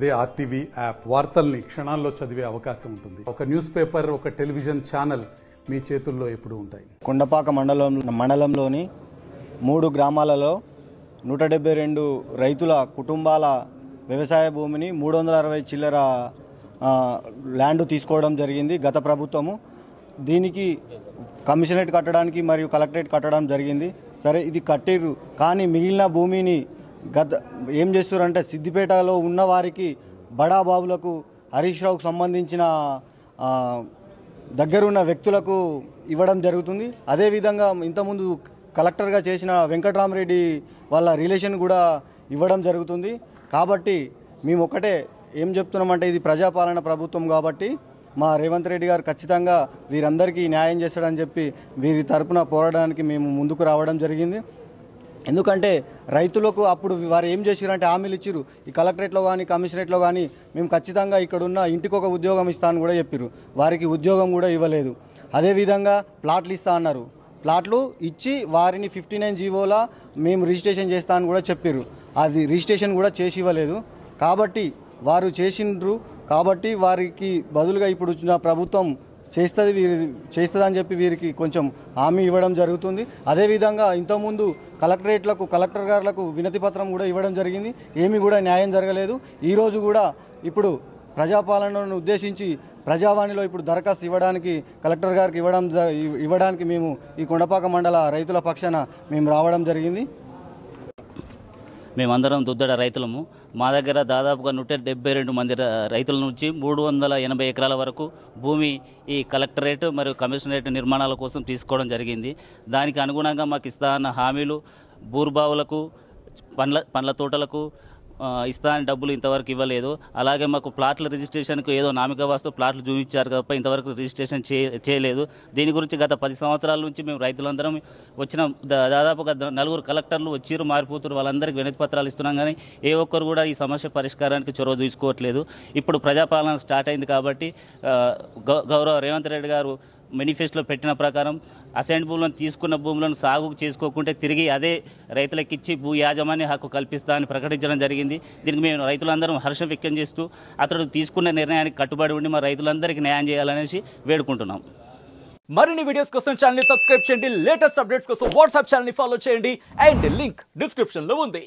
అదే RTV app వార్తల్ని క్షణాల్లో చదివే అవకాశం ఉంటుంది. ఒక న్యూస్ పేపర్, ఒక టెలివిజన్ ఛానల్ మీ చేతుల్లో ఎప్పుడూ ఉంటాయి. కొండపాక మండలంలోని 3 గ్రామాలలో 172 రైతుల కుటుంబాల వ్యవసాయ భూమిని 360 చిల్లర ల్యాండ్ తీసుకోవడం జరిగింది గత ప్రభుత్వము. దీనికి కమిషనరేట్ కట్టడానికి మరియు కలెక్టరేట్ కట్టడం జరిగింది. సరే, ఇది కట్టిర్రు, కానీ మిగిలిన భూమిని ఏం చేస్తారంటే సిద్దిపేటలో ఉన్న వారికి బడాబాబులకు హరీష్ రావుకు సంబంధించిన దగ్గరున్న వ్యక్తులకు ఇవ్వడం జరుగుతుంది. అదేవిధంగా ఇంతకుముందు కలెక్టర్గా చేసిన వెంకటరామరెడ్డి వాళ్ళ రిలేషన్ కూడా ఇవ్వడం జరుగుతుంది. కాబట్టి మేము ఒకటే ఏం చెప్తున్నామంటే, ఇది ప్రజాపాలన ప్రభుత్వం కాబట్టి మా రేవంత్ రెడ్డి గారు ఖచ్చితంగా వీరందరికీ న్యాయం చేస్తాడని చెప్పి వీరి తరపున పోరాడడానికి మేము ముందుకు రావడం జరిగింది. ఎందుకంటే రైతులకు అప్పుడు వారు ఏం చేసిరంటే హామీలు ఇచ్చిరు, ఈ కలెక్టరేట్లో కానీ కమిషనరేట్లో కానీ మేము ఖచ్చితంగా ఇక్కడున్న ఇంటికి ఒక ఉద్యోగం ఇస్తామని కూడా చెప్పారు. వారికి ఉద్యోగం కూడా ఇవ్వలేదు. అదేవిధంగా ప్లాట్లు ఇస్తా అన్నారు, ప్లాట్లు ఇచ్చి వారిని 59 జీవోలా మేము రిజిస్ట్రేషన్ చేస్తా అని కూడా చెప్పారు. అది రిజిస్ట్రేషన్ కూడా చేసి ఇవ్వలేదు. కాబట్టి వారు చేసిండ్రు, కాబట్టి వారికి బదులుగా ఇప్పుడు వచ్చిన ప్రభుత్వం చేస్తుందని చెప్పి వీరికి కొంచెం హామీ ఇవ్వడం జరుగుతుంది. అదేవిధంగా ఇంతకుముందు కలెక్టర్ గారులకు వినతి పత్రం కూడా ఇవ్వడం జరిగింది. ఏమీ కూడా న్యాయం జరగలేదు. ఈరోజు కూడా ఇప్పుడు ప్రజాపాలనను ఉద్దేశించి ప్రజావాణిలో ఇప్పుడు దరఖాస్తు ఇవ్వడానికి కలెక్టర్ గారికి ఇవ్వడానికి మేము ఈ కొండపాక మండల రైతుల పక్షాన మేము రావడం జరిగింది. మేమందరం దుద్దడ రైతులము. మా దగ్గర దాదాపుగా 172 మంది రైతుల నుంచి 380 ఎకరాల వరకు భూమి ఈ కలెక్టరేట్ మరియు కమిషనరేట్ నిర్మాణాల కోసం తీసుకోవడం జరిగింది. దానికి అనుగుణంగా మాకు ఇస్తాన్న హామీలు బూర్బావులకు, పండ్ల తోటలకు ఇస్తానని డబ్బులు ఇంతవరకు ఇవ్వలేదు. అలాగే మాకు ప్లాట్ల రిజిస్ట్రేషన్కు ఏదో నామిక వాస్తు ప్లాట్లు చూపించారు తప్ప ఇంతవరకు రిజిస్ట్రేషన్ చేయలేదు. దీని గురించి గత 10 సంవత్సరాల నుంచి మేము రైతులందరం వచ్చిన దాదాపుగా 4 కలెక్టర్లు వచ్చిరు, మారిపోతున్నారు, వాళ్ళందరికీ వినతి పత్రాలు ఇస్తున్నాం. కానీ ఏ ఒక్కరు కూడా ఈ సమస్య పరిష్కారానికి చొరవ తీసుకోవట్లేదు. ఇప్పుడు ప్రజాపాలన స్టార్ట్ అయింది కాబట్టి గౌరవ రేవంత్ రెడ్డి గారు మేనిఫెస్టోలో పెట్టిన ప్రకారం అసైన్ భూములను తీసుకున్న భూములను సాగు చేసుకోకుంటే తిరిగి అదే రైతులకు ఇచ్చి భూ యాజమాన్య హక్కు కల్పిస్తా అని ప్రకటించడం జరిగింది. దీనికి మేము రైతులందరం హర్షం వ్యక్తం చేస్తూ అతడు తీసుకున్న నిర్ణయానికి కట్టుబడి ఉండి మా రైతులందరికీ న్యాయం చేయాలనేసి వేడుకుంటున్నాం. మరిన్ని వీడియోస్ కోసం ఛానల్ ని సబ్స్క్రైబ్ చేయండి. లేటెస్ట్ అప్డేట్స్ కోసం వాట్సాప్ ఛానల్ ని ఫాలో చేయండి. అండ్ లింక్ డిస్క్రిప్షన్ లో ఉంది.